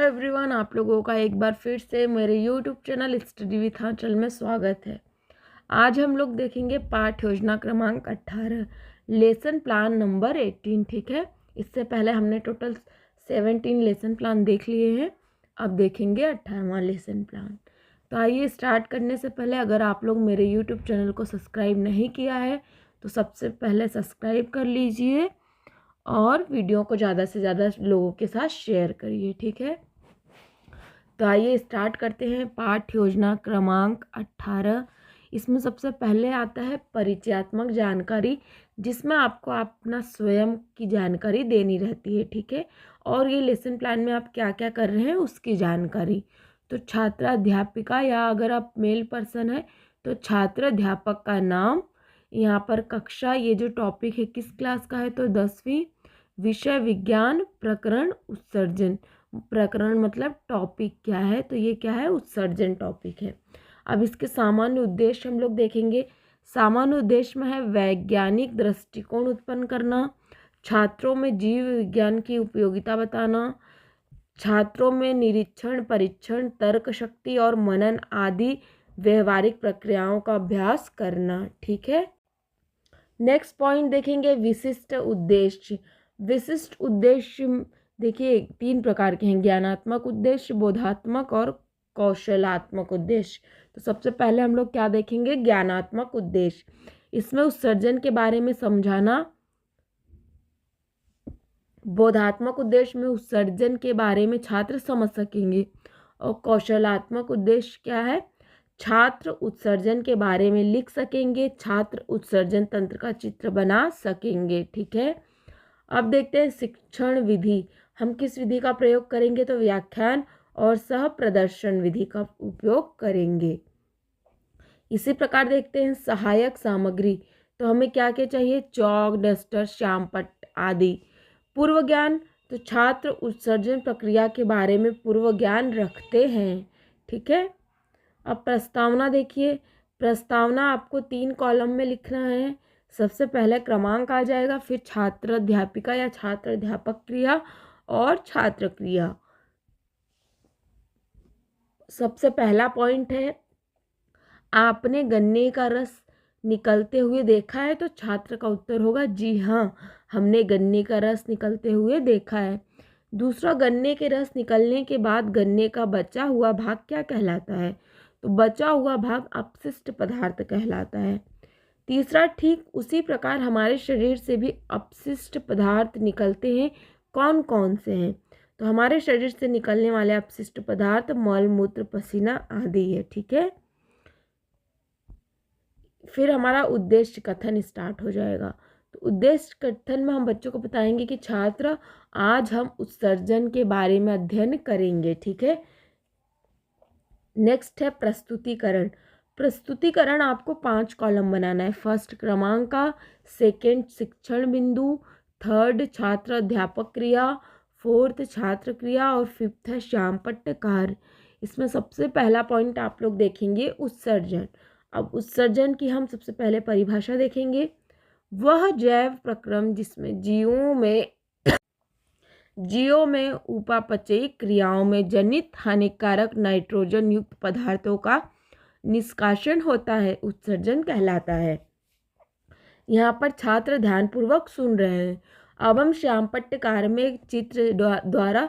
Everyone, आप लोगों का एक बार फिर से मेरे यूट्यूब चैनल स्टडी विथ आंचल में स्वागत है। आज हम लोग देखेंगे पाठ योजना क्रमांक 18 लेसन प्लान नंबर 18। ठीक है, इससे पहले हमने टोटल 17 लेसन प्लान देख लिए हैं। अब देखेंगे 18वां लेसन प्लान। तो आइए स्टार्ट करने से पहले अगर आप लोग मेरे यूट्यूब चैनल को सब्सक्राइब नहीं किया है तो सबसे पहले सब्सक्राइब कर लीजिए और वीडियो को ज़्यादा से ज़्यादा लोगों के साथ शेयर करिए। ठीक है, तो आइए स्टार्ट करते हैं। पाठ योजना क्रमांक 18। इसमें सबसे पहले आता है परिचयात्मक जानकारी, जिसमें आपको अपना स्वयं की जानकारी देनी रहती है। ठीक है, और ये लेसन प्लान में आप क्या क्या कर रहे हैं उसकी जानकारी। तो छात्र अध्यापिका या अगर आप मेल पर्सन है तो छात्र अध्यापक का नाम, यहाँ पर कक्षा, ये जो टॉपिक है किस क्लास का है तो 10वीं, विषय विज्ञान, प्रकरण उत्सर्जन। प्रकरण मतलब टॉपिक क्या है तो ये क्या है, उत्सर्जन टॉपिक है। अब इसके सामान्य उद्देश्य हम लोग देखेंगे। सामान्य उद्देश्य में है वैज्ञानिक दृष्टिकोण उत्पन्न करना, छात्रों में जीव विज्ञान की उपयोगिता बताना, छात्रों में निरीक्षण, परीक्षण, तर्क शक्ति और मनन आदि व्यवहारिक प्रक्रियाओं का अभ्यास करना। ठीक है, नेक्स्ट पॉइंट देखेंगे विशिष्ट उद्देश्य। विशिष्ट उद्देश्य देखिए 3 प्रकार के हैं, ज्ञानात्मक उद्देश्य, बोधात्मक और कौशलात्मक उद्देश्य। तो सबसे पहले हम लोग क्या देखेंगे, ज्ञानात्मक उद्देश्य। इसमें उत्सर्जन के बारे में समझाना। बोधात्मक उद्देश्य में उत्सर्जन के बारे में छात्र समझ सकेंगे। और कौशलात्मक उद्देश्य क्या है, छात्र उत्सर्जन के बारे में लिख सकेंगे, छात्र उत्सर्जन तंत्र का चित्र बना सकेंगे। ठीक है, अब देखते हैं शिक्षण विधि। हम किस विधि का प्रयोग करेंगे तो व्याख्यान और सह प्रदर्शन विधि का उपयोग करेंगे। इसी प्रकार देखते हैं सहायक सामग्री। तो हमें क्या क्या चाहिए, चौक, डस्टर, श्यामपट्ट आदि। पूर्व ज्ञान, तो छात्र उत्सर्जन प्रक्रिया के बारे में पूर्व ज्ञान रखते हैं। ठीक है, अब प्रस्तावना देखिए। प्रस्तावना आपको 3 कॉलम में लिखना है। सबसे पहले क्रमांक आ जाएगा, फिर छात्र अध्यापिका या छात्र अध्यापक क्रिया और छात्र क्रिया। सबसे पहला पॉइंट है, आपने गन्ने का रस निकलते हुए देखा है, तो छात्र का उत्तर होगा जी हाँ, हमने गन्ने का रस निकलते हुए देखा है। दूसरा, गन्ने के रस निकलने के बाद गन्ने का बचा हुआ भाग क्या कहलाता है, तो बचा हुआ भाग अपशिष्ट पदार्थ कहलाता है। तीसरा, ठीक उसी प्रकार हमारे शरीर से भी अपशिष्ट पदार्थ निकलते हैं। कौन कौन से हैं, तो हमारे शरीर से निकलने वाले अपशिष्ट पदार्थ मल, मूत्र, पसीना आदि है। ठीक है, फिर हमारा उद्देश्य कथन स्टार्ट हो जाएगा। तो उद्देश्य कथन में हम बच्चों को बताएंगे कि छात्र आज हम उत्सर्जन के बारे में अध्ययन करेंगे। ठीक है, नेक्स्ट है प्रस्तुतिकरण। प्रस्तुतिकरण आपको 5 कॉलम बनाना है। फर्स्ट क्रमांक का, सेकंड शिक्षण बिंदु, थर्ड छात्र अध्यापक क्रिया, फोर्थ छात्र क्रिया और फिफ्थ है श्यामपट्ट कार्य। इसमें सबसे पहला पॉइंट आप लोग देखेंगे उत्सर्जन। अब उत्सर्जन की हम सबसे पहले परिभाषा देखेंगे। वह जैव प्रक्रम जिसमें जीवों में उपापचयी क्रियाओं में जनित हानिकारक नाइट्रोजन युक्त पदार्थों का निष्कासन होता है, उत्सर्जन कहलाता है। यहाँ पर छात्र ध्यानपूर्वक सुन रहे हैं। अब हम श्यामपट्ट कार्य में एक चित्र द्वारा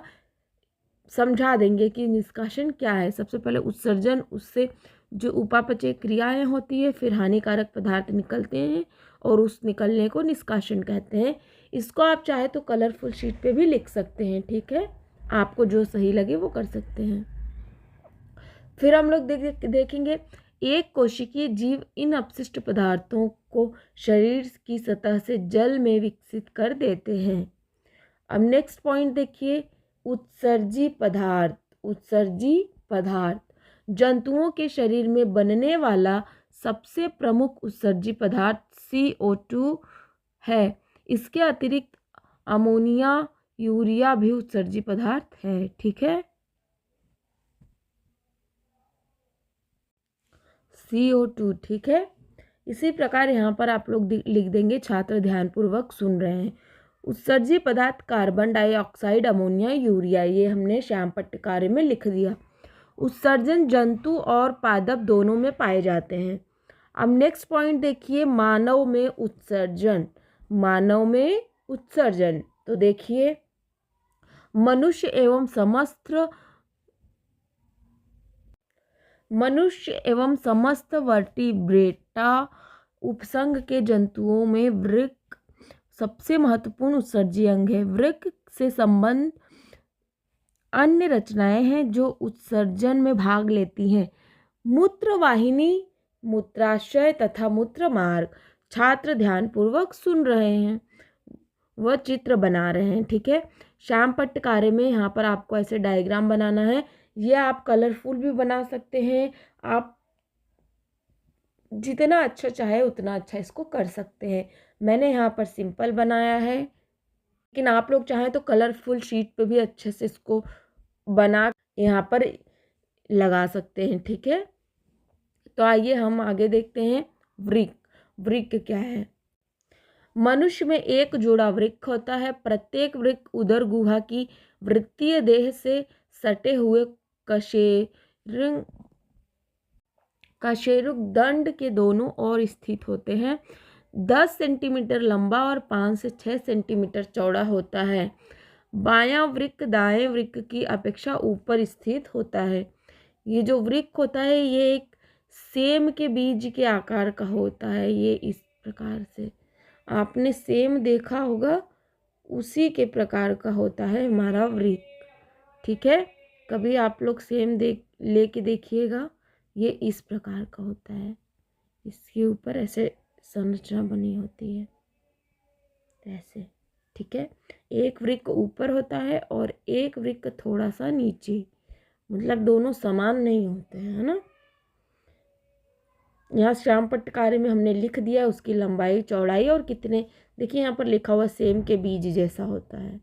समझा देंगे कि निष्कासन क्या है। सबसे पहले उत्सर्जन, उससे जो उपापचय क्रियाएं होती है, फिर हानिकारक पदार्थ निकलते हैं और उस निकलने को निष्कासन कहते हैं। इसको आप चाहे तो कलरफुल शीट पे भी लिख सकते हैं। ठीक है, आपको जो सही लगे वो कर सकते हैं। फिर हम लोग देखेंगे एक कोशिकीय जीव इन अपशिष्ट पदार्थों को शरीर की सतह से जल में विकसित कर देते हैं। अब नेक्स्ट पॉइंट देखिए, उत्सर्जी पदार्थ। उत्सर्जी पदार्थ जंतुओं के शरीर में बनने वाला सबसे प्रमुख उत्सर्जी पदार्थ CO2 है। इसके अतिरिक्त अमोनिया, यूरिया भी उत्सर्जी पदार्थ है। ठीक है, CO2। ठीक है, इसी प्रकार यहाँ पर आप लोग लिख देंगे, छात्र ध्यानपूर्वक सुन रहे हैं। उत्सर्जी पदार्थ कार्बन डाइऑक्साइड, अमोनिया, यूरिया, ये हमने श्याम पट्टकार्य में लिख दिया। उत्सर्जन जंतु और पादप दोनों में पाए जाते हैं। अब नेक्स्ट पॉइंट देखिए, मानव में उत्सर्जन। मानव में उत्सर्जन तो देखिए, मनुष्य एवं समस्त वर्टिब्रेटा उपसंघ के जंतुओं में वृक्क सबसे महत्वपूर्ण उत्सर्जी अंग है। वृक्क से संबंध अन्य रचनाएं हैं जो उत्सर्जन में भाग लेती हैं। मूत्रवाहिनी, मूत्राशय तथा मूत्रमार्ग। छात्र ध्यान पूर्वक सुन रहे हैं व चित्र बना रहे हैं। ठीक है, श्याम पट्टकार्य में यहाँ पर आपको ऐसे डायग्राम बनाना है। ये आप कलरफुल भी बना सकते हैं, आप जितना अच्छा चाहे उतना अच्छा इसको कर सकते हैं। मैंने यहाँ पर सिंपल बनाया है, लेकिन आप लोग चाहें तो कलरफुल शीट पे भी अच्छे से इसको बना यहाँ पर लगा सकते हैं। ठीक है, तो आइए हम आगे देखते हैं। वृक्क। वृक्क क्या है? मनुष्य में एक जोड़ा वृक्क होता है। प्रत्येक वृक्क उदर गुहा की वृत्तीय देह से सटे हुए कशेरुक दंड के दोनों ओर स्थित होते हैं। 10 सेंटीमीटर लंबा और 5 से 6 सेंटीमीटर चौड़ा होता है। बायां वृक्क दाएं वृक्क की अपेक्षा ऊपर स्थित होता है। ये जो वृक्क होता है ये एक सेम के बीज के आकार का होता है। ये इस प्रकार से आपने सेम देखा होगा, उसी के प्रकार का होता है हमारा वृक्क। ठीक है, कभी आप लोग सेम लेके देखिएगा, ये इस प्रकार का होता है। इसके ऊपर ऐसे संरचना बनी होती है ऐसे। ठीक है, एक वृक्क ऊपर होता है और एक वृक्क थोड़ा सा नीचे, मतलब दोनों समान नहीं होते हैं, है ना। यहाँ श्याम पट्टकार्य में हमने लिख दिया उसकी लंबाई, चौड़ाई और कितने, देखिए यहाँ पर लिखा हुआ सेम के बीज जैसा होता है।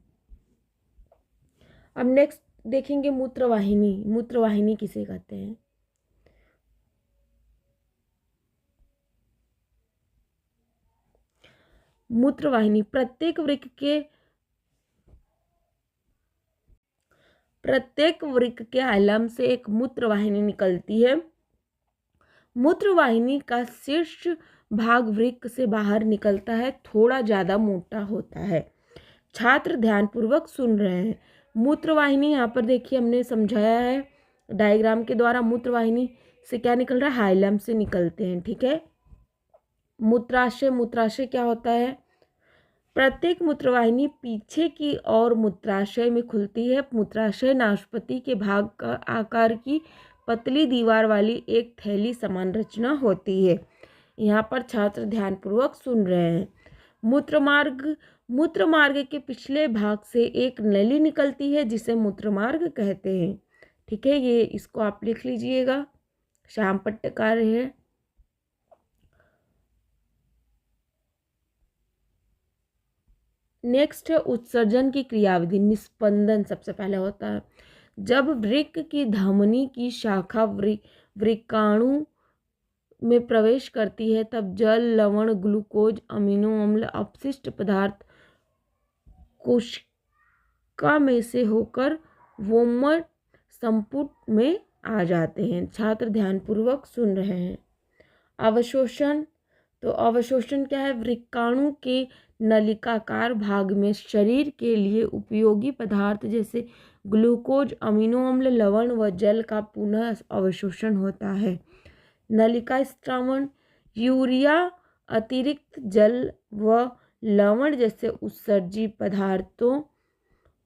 अब नेक्स्ट देखेंगे मूत्रवाहिनी। मूत्रवाहिनी किसे कहते हैं? मूत्रवाहिनी प्रत्येक वृक्क के आइलम से एक मूत्रवाहिनी निकलती है। मूत्रवाहिनी का शीर्ष भाग वृक्क से बाहर निकलता है, थोड़ा ज़्यादा मोटा होता है। छात्र ध्यानपूर्वक सुन रहे हैं। मूत्रवाहिनी यहाँ पर देखिए हमने समझाया है डायग्राम के द्वारा। मूत्रवाहिनी से क्या निकल रहा है? हाइलम से निकलते हैं। ठीक है, मूत्राशय। मूत्राशय क्या होता है? प्रत्येक मूत्रवाहिनी पीछे की ओर मूत्राशय में खुलती है। मूत्राशय नाशपाती के भाग का आकार की पतली दीवार वाली एक थैली समान रचना होती है। यहाँ पर छात्र ध्यानपूर्वक सुन रहे हैं। मूत्रमार्ग। मूत्रमार्ग के पिछले भाग से एक नली निकलती है जिसे मूत्रमार्ग कहते हैं। ठीक है, ये इसको आप लिख लीजिएगा, श्याम पट्टकार्य है। नेक्स्ट है उत्सर्जन की क्रियाविधि। निस्पंदन सबसे पहले होता है। जब वृक्क की धमनी की शाखा वृक्काणु में प्रवेश करती है तब जल, लवण, ग्लूकोज, अमीनो अम्ल, अपशिष्ट पदार्थ कोशिका में से होकर वोमट संपुट में आ जाते हैं। छात्र ध्यानपूर्वक सुन रहे हैं। अवशोषण। तो अवशोषण क्या है? वृक्काणु के नलिकाकार भाग में शरीर के लिए उपयोगी पदार्थ जैसे ग्लूकोज, अमीनो अम्ल, लवण व जल का पुनः अवशोषण होता है। नलिका स्त्रावण। यूरिया, अतिरिक्त जल व लवण जैसे उत्सर्जी पदार्थों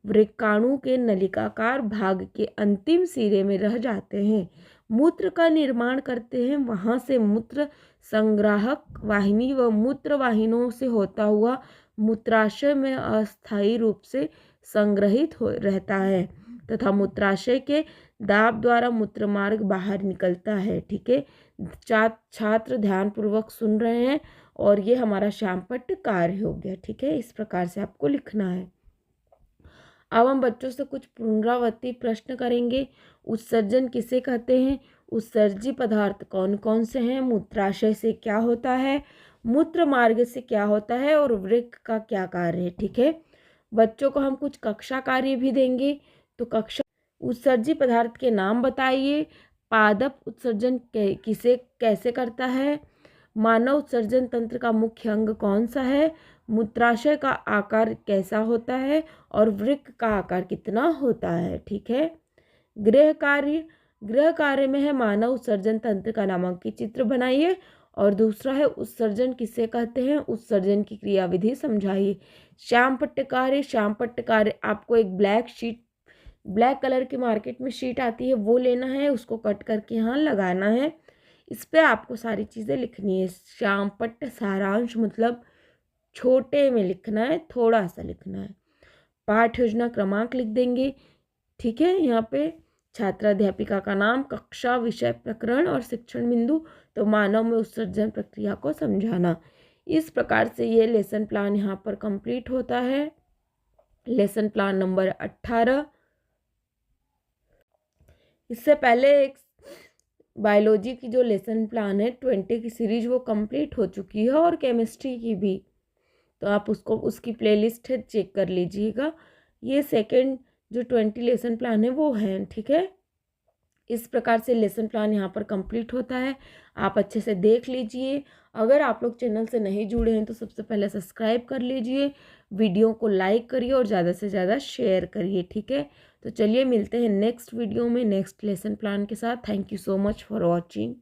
वृक्काणु के नलिकाकार भाग के अंतिम सिरे में रह जाते हैं, मूत्र का निर्माण करते हैं। वहाँ से मूत्र संग्राहक वाहिनी व मूत्रवाहिनियों से होता हुआ मूत्राशय में अस्थायी रूप से संग्रहित रहता है तथा मूत्राशय के दाब द्वारा मूत्रमार्ग बाहर निकलता है। ठीक है, छात्र ध्यानपूर्वक सुन रहे हैं और ये हमारा श्याम पट्टकार्य हो गया। ठीक है, इस प्रकार से आपको लिखना है। अब हम बच्चों से कुछ पुनरावृत्ति प्रश्न करेंगे। उत्सर्जन किसे कहते हैं? उत्सर्जी पदार्थ कौन कौन से हैं? मूत्राशय से क्या होता है? मूत्र मार्ग से क्या होता है और वृक्क का क्या कार्य है। ठीक है, बच्चों को हम कुछ कक्षा कार्य भी देंगे। तो कक्षा उत्सर्जी पदार्थ के नाम बताइए, पादप उत्सर्जन किसे कैसे करता है, मानव उत्सर्जन तंत्र का मुख्य अंग कौन सा है, मूत्राशय का आकार कैसा होता है और वृक्क का आकार कितना होता है। ठीक है, गृह कार्य में है मानव उत्सर्जन तंत्र का नामांकित चित्र बनाइए और दूसरा है उत्सर्जन किसे कहते हैं, उत्सर्जन की क्रियाविधि समझाइए। श्याम पट्ट कार्य आपको एक ब्लैक कलर की मार्केट में शीट आती है वो लेना है, उसको कट करके यहाँ लगाना है। इस पे आपको सारी चीज़ें लिखनी है। श्याम पट्ट सारांश मतलब छोटे में लिखना है, थोड़ा सा लिखना है। पाठ योजना क्रमांक लिख देंगे। ठीक है, यहाँ पे छात्राध्यापिका का नाम, कक्षा, विषय, प्रकरण और शिक्षण बिंदु। तो मानव में उत्सर्जन प्रक्रिया को समझाना। इस प्रकार से ये लेसन प्लान यहाँ पर कंप्लीट होता है। Lesson plan number 18। इससे पहले एक बायोलॉजी की जो लेसन प्लान है 20 की सीरीज वो कंप्लीट हो चुकी है और केमिस्ट्री की भी, तो आप उसकी प्लेलिस्ट है चेक कर लीजिएगा। ये सेकंड जो 20 लेसन प्लान है वो है। ठीक है, इस प्रकार से लेसन प्लान यहाँ पर कंप्लीट होता है। आप अच्छे से देख लीजिए। अगर आप लोग चैनल से नहीं जुड़े हैं तो सबसे पहले सब्सक्राइब कर लीजिए, वीडियो को लाइक करिए और ज़्यादा से ज़्यादा शेयर करिए। ठीक है, तो चलिए मिलते हैं नेक्स्ट वीडियो में नेक्स्ट लेसन प्लान के साथ। Thank you so much for watching.